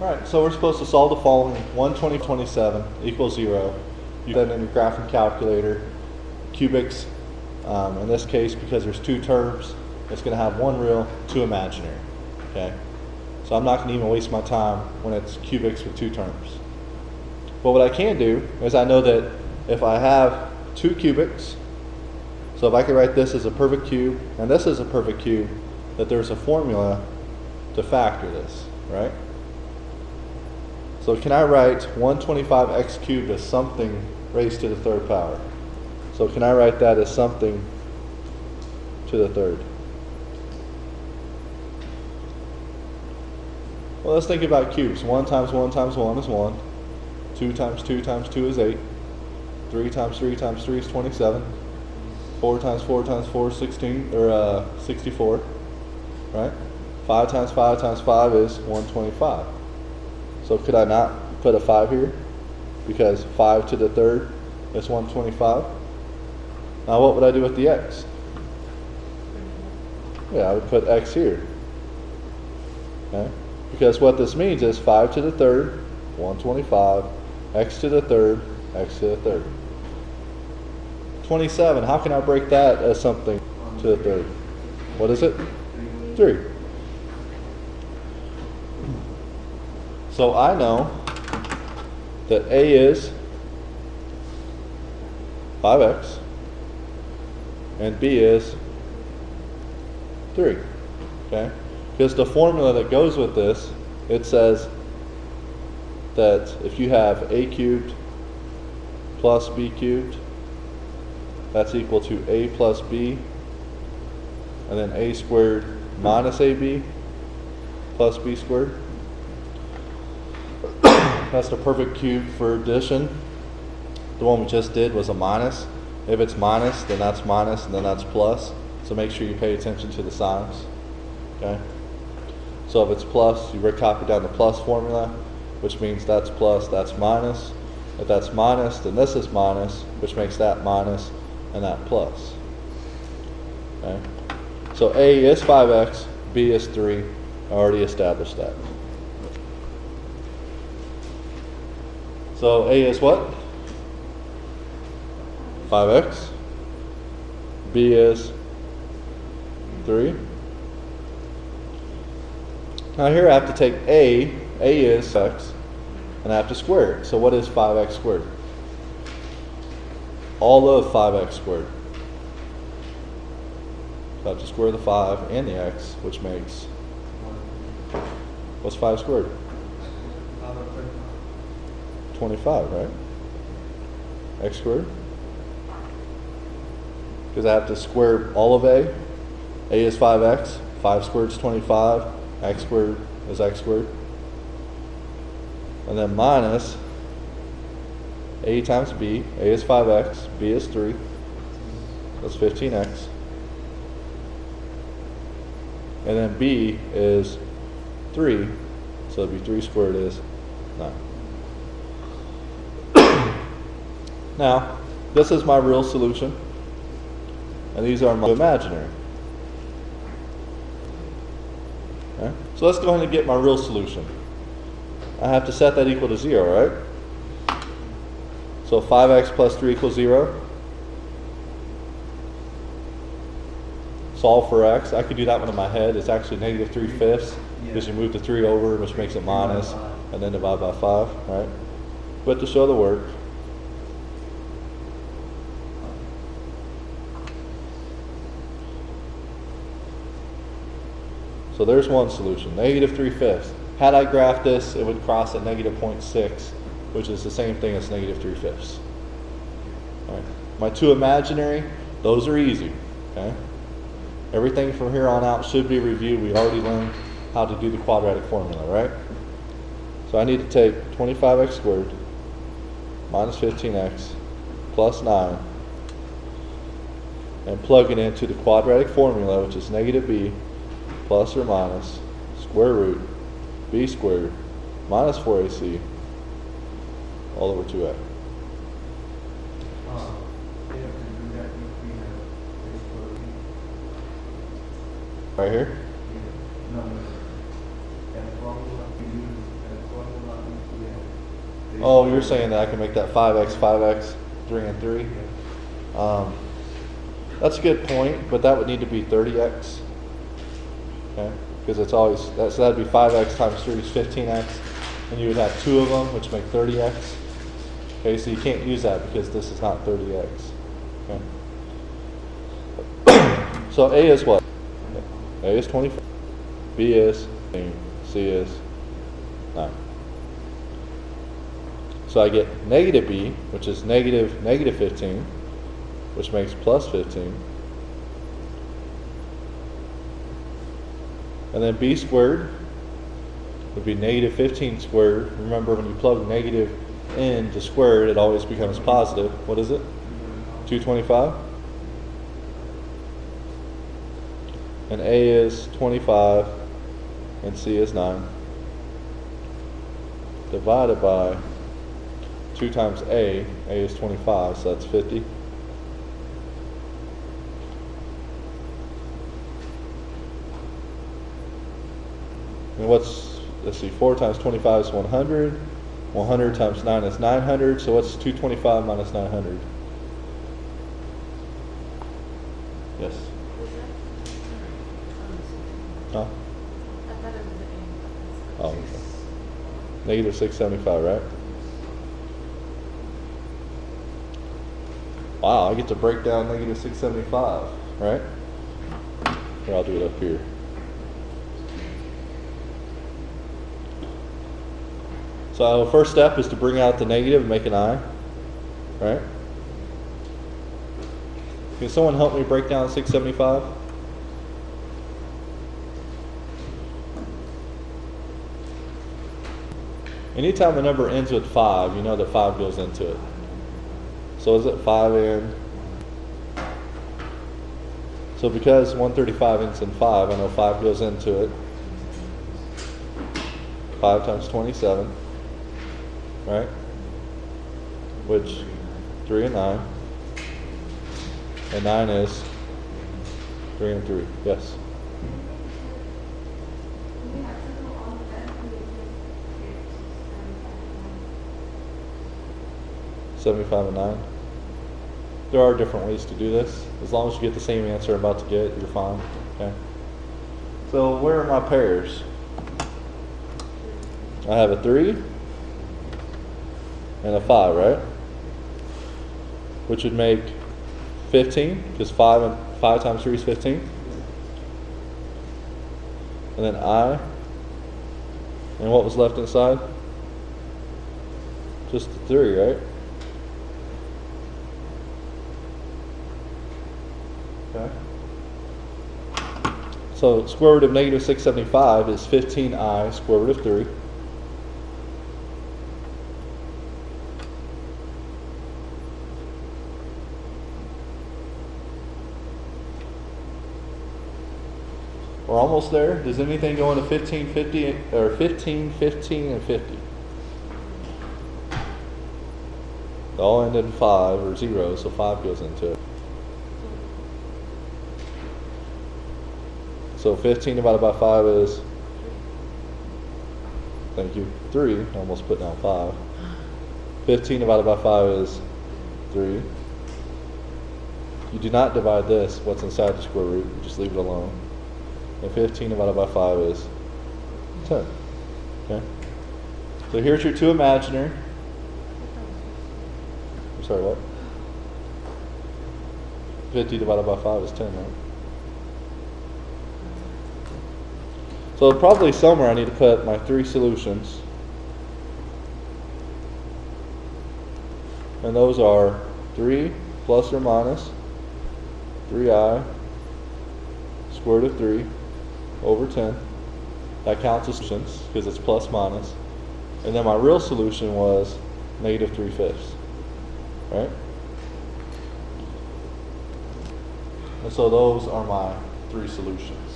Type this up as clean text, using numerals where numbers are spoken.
Alright, so we're supposed to solve the following. 12027 equals 0. You put that in your graphing calculator. Cubics, in this case, because there's two terms, it's going to have one real, two imaginary. Okay? So I'm not going to even waste my time when it's cubics with two terms. But what I can do is I know that if I have two cubics, so if I could write this as a perfect cube and this as a perfect cube, that there's a formula to factor this, right? So can I write 125x cubed as something raised to the third power? So can I write that as something to the third? Well, let's think about cubes. 1 times 1 times 1 is 1. 2 times 2 times 2 is 8. 3 times 3 times 3 is 27. 4 times 4 times 4 is 64. Right? 5 times 5 times 5 is 125. So could I not put a 5 here? Because 5 to the third is 125. Now what would I do with the x? Yeah, I would put x here. Okay? Because what this means is 5 to the third, 125, x to the third, x to the third. 27, how can I break that as something to the third? What is it? 3. So I know that a is 5x and b is 3. Okay? Because the formula that goes with this, it says that if you have a cubed plus b cubed, that's equal to a plus b, and then a squared minus ab plus b squared. That's the perfect cube for addition. The one we just did was a minus. If it's minus, then that's minus, and then that's plus. So make sure you pay attention to the signs. Okay? So if it's plus, you copy down the plus formula, which means that's plus, that's minus. If that's minus, then this is minus, which makes that minus, and that plus. Okay? So a is 5x, b is 3. I already established that. So a is what? 5x. B is 3. Now here I have to take a is x, and I have to square it. So what is 5x squared? All of 5x squared. So I have to square the 5 and the x, which makes, what's 5 squared? 25, right? X squared. Because I have to square all of a. A is 5x. 5 squared is 25. X squared is x squared. And then minus a times b. A is 5x. B is 3. That's 15x. And then b is 3. So it'd be 3 squared is 9. Now, this is my real solution, and these are my imaginary. Okay? So let's go ahead and get my real solution. I have to set that equal to 0, right? So 5x plus 3 equals 0. Solve for x. I could do that one in my head. It's actually negative 3/5 because you move the 3 over, which makes it minus, and then divide by 5, right? But to show the work, so there's one solution, negative 3/5. Had I graphed this, it would cross at negative 0.6, which is the same thing as negative 3/5. All right. My two imaginary, those are easy. Okay? Everything from here on out should be reviewed. We already learned how to do the quadratic formula, right? So I need to take 25x squared minus 15x plus 9 and plug it into the quadratic formula, which is negative b plus or minus square root b squared minus 4ac all over 2a. Right here? Oh, you're saying that I can make that 5x, 5x, 3 and 3? That's a good point, but that would need to be 30x. Okay, because it's always, so that'd be 5x times 3 is 15x, and you would have 2 of them, which make 30x. Okay, so you can't use that because this is not 30x. Okay. So A is what? A is 25. B is 15. C is 9. So I get negative B, which is negative 15, which makes plus 15. And then B squared would be negative 15 squared. Remember, when you plug negative in to squared, it always becomes positive. What is it? 225. And A is 25 and C is 9. Divided by 2 times A is 25, so that's 50. And let's see, 4 times 25 is 100. 100 times 9 is 900. So what's 225 minus 900? Yes. Huh? Oh, okay. Negative 675, right? Wow, I get to break down negative 675, right? Here, I'll do it up here. So first step is to bring out the negative and make an I, right? Can someone help me break down 675? Anytime a number ends with 5, you know that 5 goes into it. So is it 5 and? So because 135 ends in 5, I know 5 goes into it. 5 times 27. Right? Which 3 and 9. And 9 is 3 and 3. Yes. $75 and 9. There are different ways to do this. As long as you get the same answer I'm about to get, you're fine. Okay. So where are my pairs? I have a 3 and a 5, right? Which would make 15, because 5 times 3 is 15. And then I. And what was left inside? Just the 3, right? Okay. So square root of negative 675 is 15I square root of 3. We're almost there. Does anything go into 15, 50, or 15, 15, and 50? They all end in 5 or 0, so 5 goes into it. So 15 divided by 5 is, thank you, 3. I almost put down 5. 15 divided by 5 is 3. You do not divide this, what's inside the square root, you just leave it alone. And 15 divided by 5 is 10. Okay? So here's your two imaginary. I'm sorry, what? 50 divided by 5 is 10, right? So probably somewhere I need to put my 3 solutions. And those are 3 plus or minus 3i square root of 3 over 10. That counts as solutions because it's plus minus. And then my real solution was negative 3/5. Right? And so those are my 3 solutions.